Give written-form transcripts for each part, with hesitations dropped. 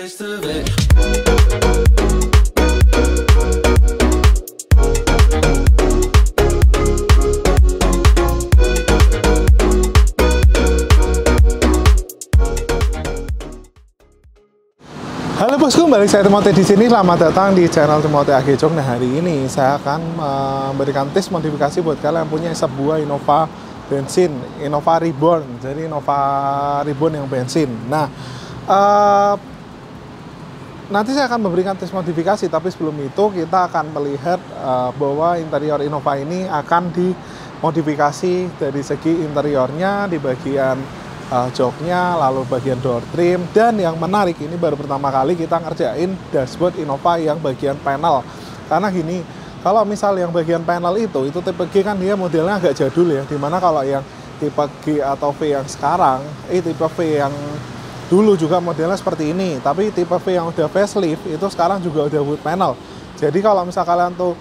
taste of it. Halo bosku, balik saya Timothy di sini. Selamat datang di channel Timothy Agejong. Nah, hari ini saya akan memberikan tes modifikasi buat kalian yang punya sebuah Innova bensin, Innova Reborn. Jadi Innova Reborn yang bensin. Nah, nanti saya akan memberikan tes modifikasi, tapi sebelum itu kita akan melihat bahwa interior Innova ini akan dimodifikasi dari segi interiornya, di bagian joknya, lalu bagian door trim, dan yang menarik ini baru pertama kali kita ngerjain dashboard Innova yang bagian panel. Karena gini, kalau misal yang bagian panel itu tipe G kan dia modelnya agak jadul ya, dimana kalau yang tipe G atau V yang sekarang, tipe V yang dulu juga modelnya seperti ini, tapi tipe V yang udah facelift itu sekarang juga udah wood panel. Jadi kalau misal kalian tuh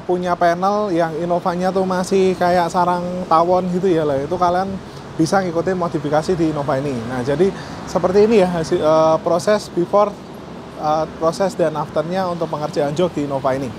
punya panel yang Innovanya tuh masih kayak sarang tawon gitu ya lah, itu kalian bisa ngikutin modifikasi di Innova ini. Nah, jadi seperti ini ya hasil, proses before, proses dan afternya untuk pengerjaan jok di Innova ini.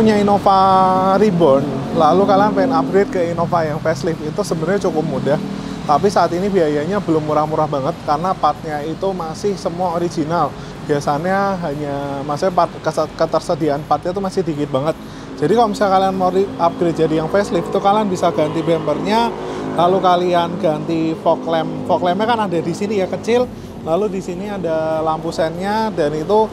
punya Innova Reborn, lalu kalian pengen upgrade ke Innova yang facelift, itu sebenarnya cukup mudah. Tapi saat ini biayanya belum murah-murah banget karena partnya itu masih semua original. Biasanya maksudnya ketersediaan partnya itu masih dikit banget. Jadi kalau misalnya kalian mau upgrade jadi yang facelift, itu kalian bisa ganti bumpernya, lalu kalian ganti fog lamp. Fog lampnya kan ada di sini ya, kecil. Lalu di sini ada lampu sennya, dan itu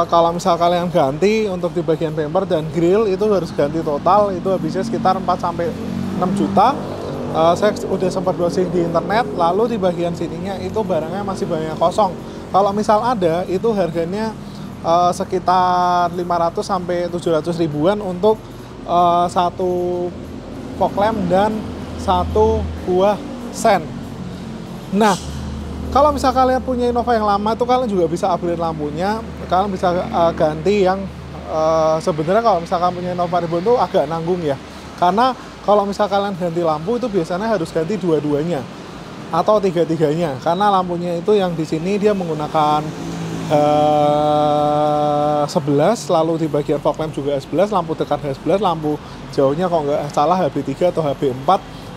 kalau misal kalian ganti untuk di bagian bumper dan grill itu harus ganti total, itu habisnya sekitar 4-6 juta. Saya udah sempat browsing di internet, lalu di bagian sininya itu barangnya masih banyak kosong. Kalau misal ada, itu harganya sekitar 500 sampai 700 ribuan untuk satu fog lamp dan satu buah sen. Nah, kalau misal kalian punya Innova yang lama, itu kalian juga bisa upgrade lampunya. Kalian bisa ganti yang sebenarnya kalau misal kalian punya Innova Reborn itu agak nanggung ya. Karena kalau misal kalian ganti lampu itu biasanya harus ganti dua-duanya atau tiga-tiganya. Karena lampunya itu yang di sini dia menggunakan 11, lalu di bagian fog lamp juga H11, lampu dekat H11, lampu jauhnya kalau nggak salah HB3 atau HB4.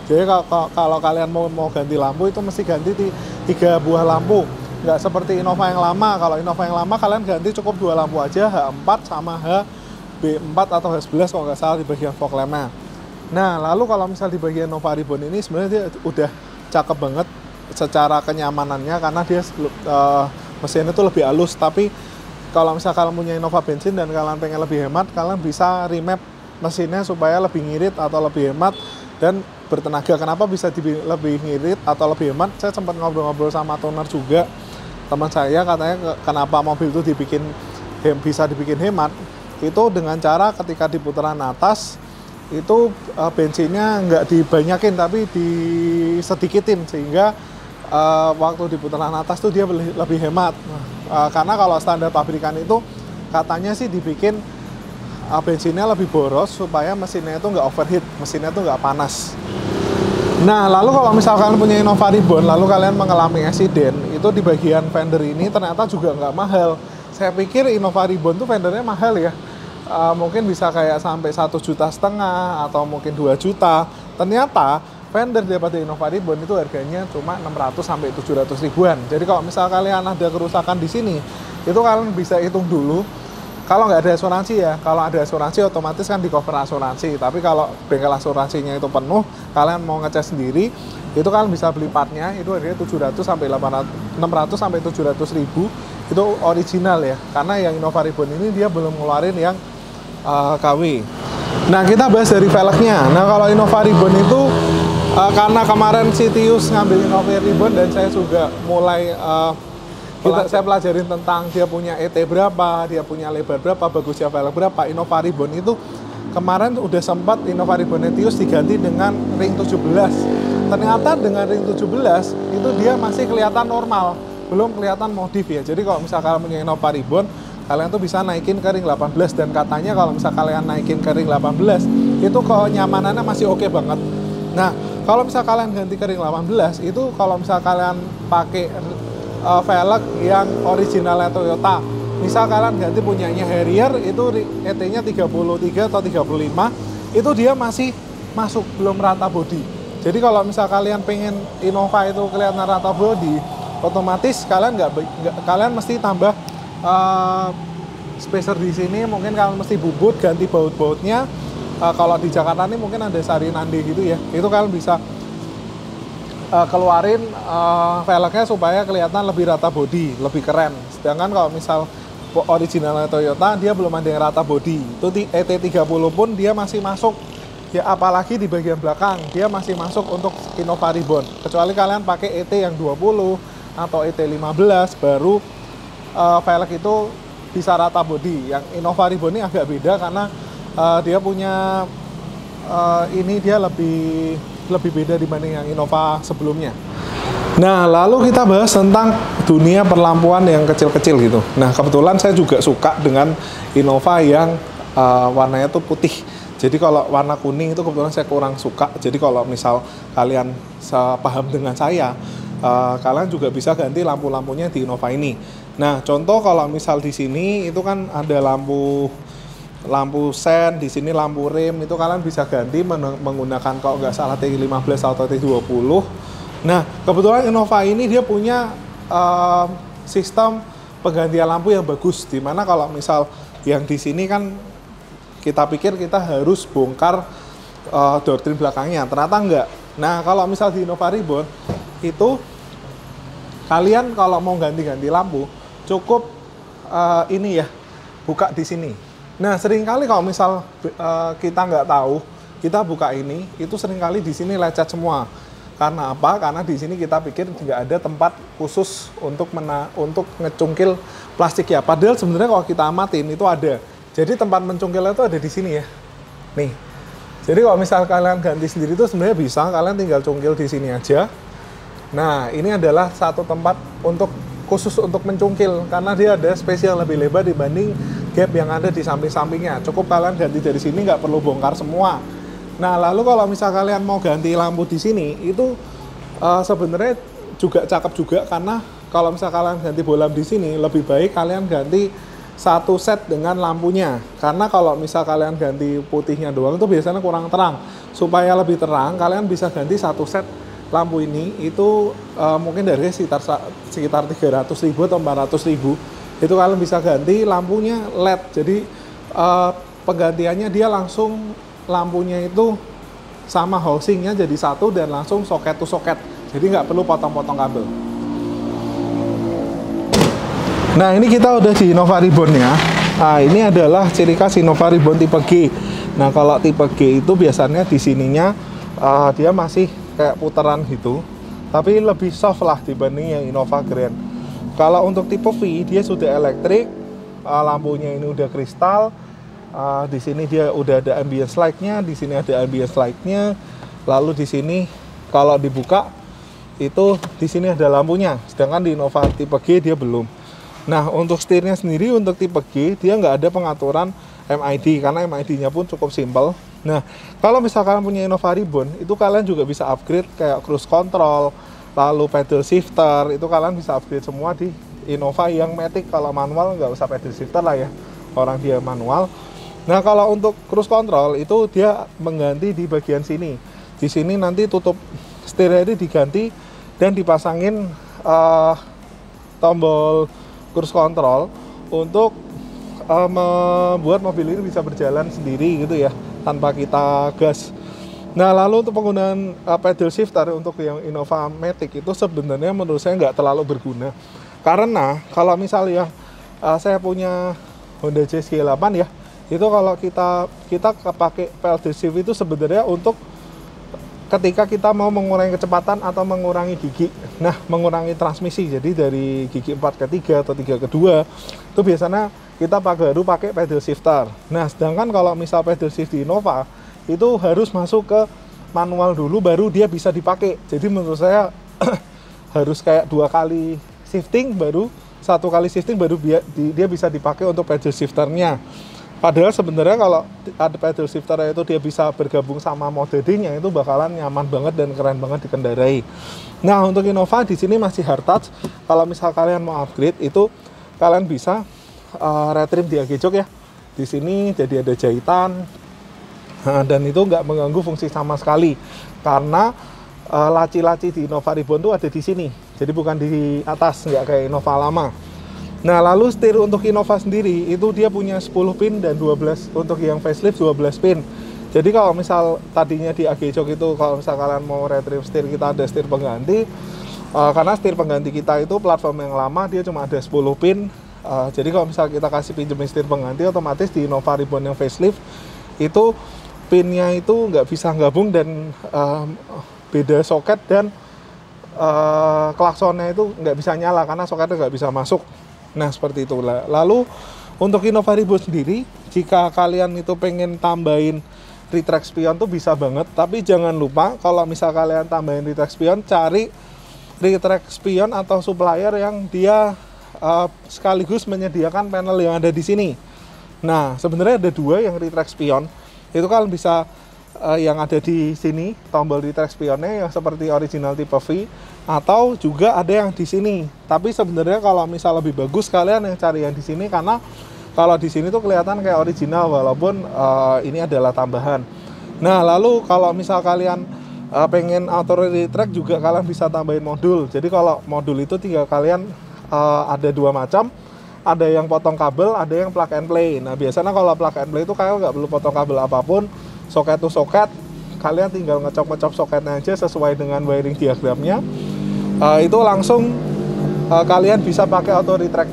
Jadi kalau kalian mau ganti lampu itu mesti ganti 3 buah lampu. Nggak seperti Innova yang lama. Kalau Innova yang lama kalian ganti cukup 2 lampu aja, H4 sama HB4 atau H11 kalau nggak salah di bagian fog lamp-nya. Nah, lalu kalau misal di bagian Innova Reborn ini sebenarnya dia udah cakep banget secara kenyamanannya karena dia mesinnya itu lebih halus. Tapi kalau misal kalian punya Innova bensin dan kalian pengen lebih hemat, kalian bisa remap mesinnya supaya lebih ngirit atau lebih hemat dan bertenaga. Kenapa bisa lebih ngirit atau lebih hemat? Saya sempat ngobrol-ngobrol sama tuner juga, teman saya, katanya kenapa mobil itu bisa dibikin hemat itu dengan cara ketika di putaran atas itu bensinnya nggak dibanyakin tapi disedikitin, sehingga waktu di putaran atas tuh dia lebih hemat. Karena kalau standar pabrikan itu katanya sih dibikin bensinnya lebih boros supaya mesinnya itu nggak overheat, mesinnya itu nggak panas. Nah, lalu kalau misalkan punya Innova Reborn, lalu kalian mengalami accident, itu di bagian fender ini ternyata juga nggak mahal. Saya pikir Innova Reborn tuh fendernya mahal ya, mungkin bisa kayak sampai 1,5 juta atau mungkin 2 juta. Ternyata fender daripada Innova Reborn itu harganya cuma 600 sampai 700 ribuan. Jadi kalau misal kalian ada kerusakan di sini, itu kalian bisa hitung dulu. Kalau nggak ada asuransi ya, kalau ada asuransi otomatis kan di cover asuransi. Tapi kalau bengkel asuransinya itu penuh, kalian mau ngecas sendiri, itu kalian bisa beli partnya, itu harganya 600 sampai 700 ribu, itu original ya. Karena yang Innova Reborn ini dia belum ngeluarin yang KW. Nah, kita bahas dari velgnya. Nah, kalau Innova Reborn itu karena kemarin Sitius ngambil Innova Reborn dan saya juga mulai saya pelajarin tentang dia punya ET berapa, dia punya lebar berapa, bagusnya velg berapa. Innova Reborn itu kemarin udah sempat Innova Reborn Etios diganti dengan ring 17. Ternyata dengan ring 17 itu dia masih kelihatan normal, belum kelihatan modif ya. Jadi kalau misalkan kalian punya Innova Reborn, kalian tuh bisa naikin ke ring 18, dan katanya kalau misal kalian naikin ke ring 18 itu kenyamanannya masih oke banget. Nah, kalau misal kalian ganti ke ring 18 itu kalau misal kalian pakai velg yang originalnya Toyota, misal kalian ganti punyanya Harrier itu ET-nya 33 atau 35, itu dia masih masuk, belum rata body. Jadi kalau misal kalian pengen Innova itu kelihatan rata body, otomatis kalian mesti tambah spacer di sini. Mungkin kalian mesti bubut, ganti baut-bautnya. Kalau di Jakarta ini mungkin ada Sari Nande gitu ya, itu kalian bisa keluarin velgnya supaya kelihatan lebih rata body, lebih keren. Sedangkan kalau misal originalnya Toyota, dia belum ada yang rata body. Itu ET30 pun dia masih masuk. Ya, apalagi di bagian belakang, dia masih masuk untuk Innova Reborn. Kecuali kalian pakai ET yang 20 atau ET15, baru velg itu bisa rata body. Yang Innova Reborn ini agak beda karena dia punya dia lebih beda dibanding yang Innova sebelumnya. Nah, lalu kita bahas tentang dunia perlampuan yang kecil-kecil gitu. Nah, kebetulan saya juga suka dengan Innova yang warnanya tuh putih. Jadi kalau warna kuning itu kebetulan saya kurang suka. Jadi kalau misal kalian paham dengan saya, kalian juga bisa ganti lampu-lampunya di Innova ini. Nah, contoh kalau misal di sini itu kan ada lampu lampu sen, di sini lampu rem itu kalian bisa ganti menggunakan kalau nggak salah T15 atau T20. Nah, kebetulan Innova ini dia punya sistem penggantian lampu yang bagus, dimana kalau misal yang di sini kan kita pikir kita harus bongkar door trim belakangnya, ternyata enggak. Nah, kalau misal di Innova Reborn itu kalian kalau mau ganti-ganti lampu cukup ini ya, buka di sini. Nah, seringkali kalau misal kita nggak tahu, kita buka ini, itu seringkali di sini lecet semua. Karena apa? Karena di sini kita pikir nggak ada tempat khusus untuk ngecungkil plastik ya. Padahal sebenarnya kalau kita amatin itu ada. Jadi tempat mencungkilnya itu ada di sini ya. Nih. Jadi kalau misal kalian ganti sendiri itu sebenarnya bisa, kalian tinggal cungkil di sini aja. Nah, ini adalah satu tempat khusus untuk mencungkil karena dia ada spesial lebih lebar dibanding gap yang ada di samping-sampingnya. Cukup kalian ganti dari sini, nggak perlu bongkar semua. Nah, lalu kalau misal kalian mau ganti lampu di sini, itu sebenarnya juga cakep juga karena kalau misal kalian ganti bolam di sini, lebih baik kalian ganti satu set dengan lampunya. Karena kalau misal kalian ganti putihnya doang itu biasanya kurang terang. Supaya lebih terang, kalian bisa ganti satu set lampu ini. Itu mungkin dari sekitar 300.000 atau 400.000. Itu kalian bisa ganti lampunya LED. Jadi penggantiannya dia langsung lampunya itu sama housingnya jadi satu dan langsung soket to soket, jadi nggak perlu potong-potong kabel. Nah, ini kita udah di Innova Reborn ya. Nah, ini adalah ciri khas Innova Reborn tipe G. Nah, kalau tipe G itu biasanya di sininya dia masih kayak putaran gitu, tapi lebih soft lah dibanding yang Innova Grand. Kalau untuk tipe V dia sudah elektrik, lampunya ini udah kristal. Di sini dia udah ada ambience light-nya, di sini ada ambience light-nya. Lalu di sini kalau dibuka itu di sini ada lampunya. Sedangkan di Innova tipe G dia belum. Nah, untuk setirnya sendiri untuk tipe G dia nggak ada pengaturan MID karena MID-nya pun cukup simple. Nah, kalau misalkan punya Innova Reborn itu kalian juga bisa upgrade kayak cruise control, lalu pedal shifter, itu kalian bisa upgrade semua di Innova yang Matic. Kalau manual nggak usah pedal shifter lah ya, orang dia manual. Nah, kalau untuk cruise control itu dia mengganti di bagian sini. Di sini nanti tutup setirnya ini diganti dan dipasangin tombol cruise control untuk membuat mobil ini bisa berjalan sendiri gitu ya, tanpa kita gas. Nah, lalu untuk penggunaan pedal shifter untuk yang Innova Matic itu sebenarnya menurut saya nggak terlalu berguna. Karena kalau misalnya saya punya Honda Jazz G8 ya, itu kalau kita pakai pedal shift itu sebenarnya untuk ketika kita mau mengurangi kecepatan atau mengurangi gigi. Nah, mengurangi transmisi. Jadi dari gigi 4 ke 3 atau 3 ke 2 itu biasanya kita baru pakai pedal shifter. Nah, sedangkan kalau misal pedal shift di Innova itu harus masuk ke manual dulu baru dia bisa dipakai. Jadi menurut saya harus kayak 2 kali shifting baru 1 kali shifting baru dia bisa dipakai untuk pedal shifternya. Padahal sebenarnya kalau ada pedal shifter itu dia bisa bergabung sama mode D-nya, itu bakalan nyaman banget dan keren banget dikendarai. Nah, untuk Innova di sini masih hard touch. Kalau misal kalian mau upgrade itu kalian bisa retrim di ag jok ya. Di sini jadi ada jahitan. Nah, dan itu nggak mengganggu fungsi sama sekali karena laci-laci di Innova Reborn itu ada di sini. Jadi bukan di atas, nggak kayak Innova lama. Nah, lalu setir untuk Innova sendiri itu dia punya 10 pin dan 12 untuk yang facelift 12 pin. Jadi kalau misal tadinya di ag jok itu kalau misal kalian mau retrim setir, kita ada setir pengganti. Karena setir pengganti kita itu platform yang lama dia cuma ada 10 pin. Jadi kalau misal kita kasih pinjemin setir pengganti, otomatis di Innova Reborn yang facelift itu pinnya itu nggak bisa gabung dan beda soket dan klaksonnya itu nggak bisa nyala karena soketnya nggak bisa masuk. Nah, seperti itu. Lalu untuk Innova Reborn sendiri, jika kalian itu pengen tambahin retract spion tuh bisa banget, tapi jangan lupa kalau misal kalian tambahin retract spion, cari retract spion atau supplier yang dia sekaligus menyediakan panel yang ada di sini. Nah, sebenarnya ada 2 yang retract spion. Itu kalian bisa yang ada di sini, tombol retract spionnya yang seperti original tipe V, atau juga ada yang di sini. Tapi sebenarnya kalau misal lebih bagus kalian yang cari yang di sini karena Kalau di sini tuh kelihatan kayak original walaupun ini adalah tambahan. Nah, lalu kalau misal kalian pengen auto retract juga kalian bisa tambahin modul. Jadi kalau modul itu tinggal kalian ada dua macam. Ada yang potong kabel, ada yang plug and play. Nah, biasanya kalau plug and play itu kalian nggak perlu potong kabel apapun, soket to soket, kalian tinggal ngecop-ngecop soketnya aja sesuai dengan wiring diagramnya. Itu langsung kalian bisa pakai auto retract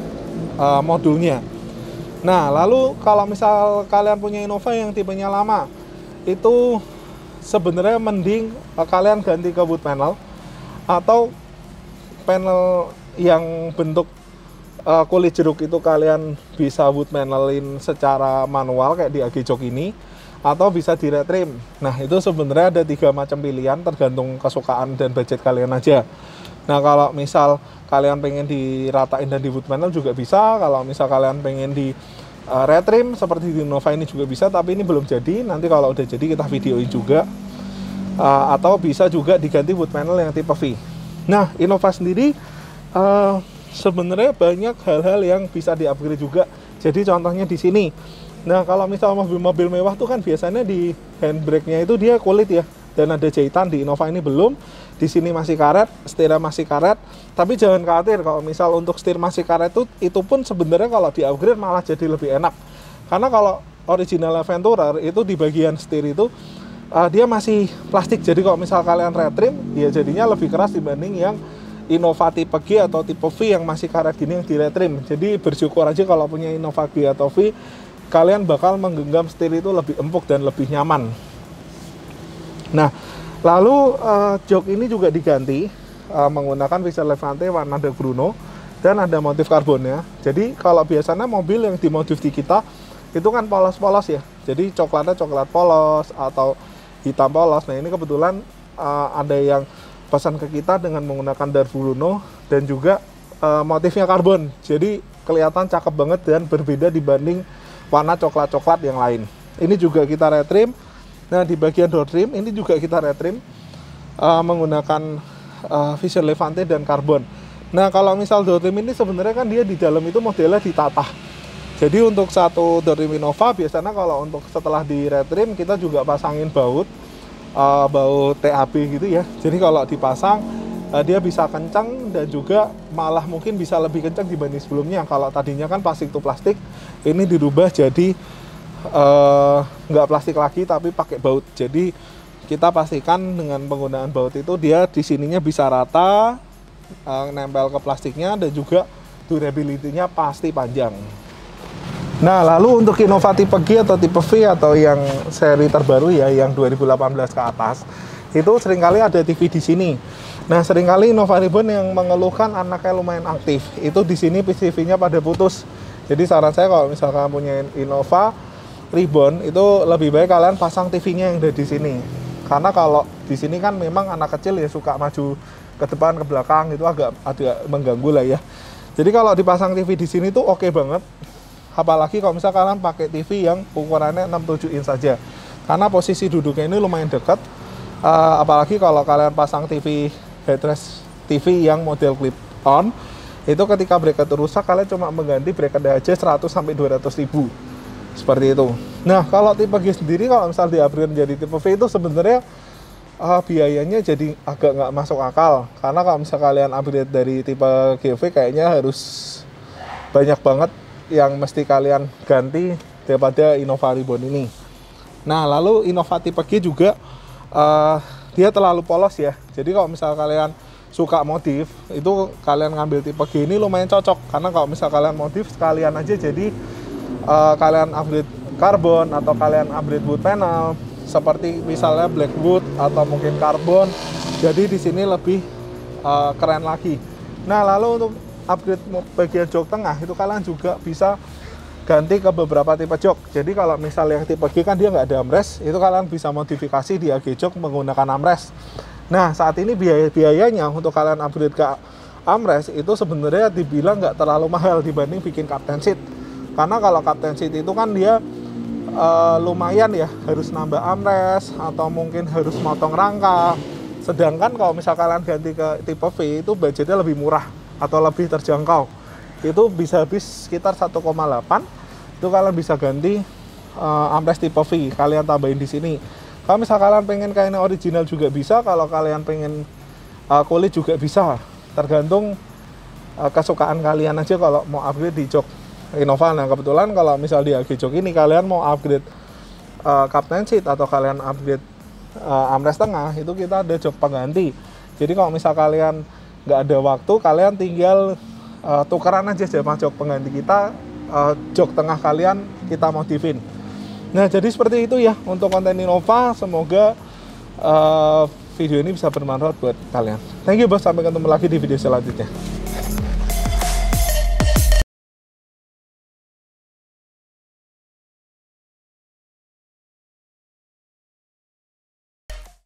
modulnya. Nah, lalu kalau misal kalian punya Innova yang tipenya lama, itu sebenarnya mending kalian ganti ke wood panel atau panel yang bentuk kulit jeruk itu kalian bisa wood panelin secara manual kayak di AG Jok ini, atau bisa di retrim. Nah, itu sebenarnya ada 3 macam pilihan tergantung kesukaan dan budget kalian aja. Nah, kalau misal kalian pengen diratain dan di wood panel juga bisa. Kalau misal kalian pengen di retrim seperti di Innova ini juga bisa, tapi ini belum jadi. Nanti kalau udah jadi kita videoin juga. Atau bisa juga diganti wood panel yang tipe V. Nah, Innova sendiri sebenarnya banyak hal-hal yang bisa di-upgrade juga. Jadi contohnya di sini. Nah, kalau misal mobil-mobil mewah tuh kan biasanya di handbrake-nya itu dia kulit ya, dan ada jahitan. Di Innova ini belum. Di sini masih karet, setirnya masih karet. Tapi jangan khawatir kalau misal untuk setir masih karet itu pun sebenarnya kalau di-upgrade malah jadi lebih enak. Karena kalau original Aventurer itu di bagian setir itu dia masih plastik. Jadi kalau misal kalian retrim, dia jadinya lebih keras dibanding yang Innova tipe G atau tipe V yang masih karet gini yang di retrim. Jadi bersyukur aja kalau punya Innova G atau V, kalian bakal menggenggam setir itu lebih empuk dan lebih nyaman. Nah, lalu jok ini juga diganti menggunakan visor Levante warna dark Bruno dan ada motif karbonnya. Jadi kalau biasanya mobil yang dimodif di kita itu kan polos-polos ya. Jadi coklatnya coklat polos atau hitam polos. Nah, ini kebetulan ada yang pesan ke kita dengan menggunakan dark Bruno dan juga motifnya karbon. Jadi kelihatan cakep banget dan berbeda dibanding warna coklat-coklat yang lain. Ini juga kita retrim. Nah, di bagian door trim ini juga kita retrim menggunakan visor Levante dan karbon. Nah, kalau misal door trim ini sebenarnya kan dia di dalam itu modelnya ditata. Jadi untuk satu door trim Innova biasanya kalau untuk setelah di retrim kita juga pasangin baut TAB gitu ya. Jadi kalau dipasang dia bisa kencang dan juga malah mungkin bisa lebih kencang dibanding sebelumnya. Kalau tadinya kan plastik to plastik, ini dirubah jadi nggak plastik lagi tapi pakai baut. Jadi kita pastikan dengan penggunaan baut itu dia di sininya bisa rata, nempel ke plastiknya dan juga durability-nya pasti panjang. Nah, lalu untuk Innova tipe G atau tipe V atau yang seri terbaru ya, yang 2018 ke atas, itu seringkali ada TV di sini. Nah, seringkali Innova Reborn yang mengeluhkan anaknya lumayan aktif. Itu di sini PCV-nya pada putus. Jadi saran saya kalau misalkan punya Innova Reborn itu lebih baik kalian pasang TV-nya yang ada di sini. Karena kalau di sini kan memang anak kecil ya suka maju ke depan ke belakang, itu agak mengganggu lah ya. Jadi kalau dipasang TV di sini tuh oke banget. Apalagi kalau misalkan kalian pakai TV yang ukurannya 67 inch saja. Karena posisi duduknya ini lumayan dekat. Apalagi kalau kalian pasang TV headrest TV yang model clip on, itu ketika bracket rusak kalian cuma mengganti bracket aja 100 sampai 200 ribu. Seperti itu. Nah, kalau tipe G sendiri kalau misal di-upgrade menjadi tipe V itu sebenarnya biayanya jadi agak nggak masuk akal. Karena kalau misal kalian upgrade dari tipe GV kayaknya harus banyak banget yang mesti kalian ganti daripada Innova Reborn ini. Nah, lalu Innova tipe G juga dia terlalu polos ya. Jadi kalau misal kalian suka modif, itu kalian ngambil tipe G ini lumayan cocok. Karena kalau misal kalian modif sekalian aja jadi kalian upgrade karbon atau kalian upgrade wood panel seperti misalnya blackwood atau mungkin karbon. Jadi di sini lebih keren lagi. Nah, lalu untuk upgrade bagian jok tengah itu kalian juga bisa ganti ke beberapa tipe jok. Jadi kalau misalnya yang tipe G kan dia nggak ada armrest, itu kalian bisa modifikasi di AG jok menggunakan armrest. Nah, saat ini biayanya untuk kalian upgrade ke armrest itu sebenarnya dibilang nggak terlalu mahal dibanding bikin captain seat. Karena kalau captain seat itu kan dia lumayan ya, harus nambah armrest atau mungkin harus motong rangka. Sedangkan kalau misal kalian ganti ke tipe V itu budgetnya lebih murah atau lebih terjangkau. Itu bisa habis sekitar 1,8 itu kalian bisa ganti armrest tipe V, kalian tambahin di sini. Kalau misal kalian pengen kainnya original juga bisa, kalau kalian pengen kulit juga bisa, tergantung kesukaan kalian aja kalau mau upgrade di jok Innova. Nah kebetulan kalau misal di AG jok ini kalian mau upgrade captain seat atau kalian upgrade armrest tengah, itu kita ada jok pengganti. Jadi kalau misal kalian nggak ada waktu, kalian tinggal tukeran aja sama jok pengganti kita, jok tengah kalian kita modifin. Nah jadi seperti itu ya untuk konten Innova. Semoga video ini bisa bermanfaat buat kalian. Thank you bos, sampai ketemu lagi di video selanjutnya.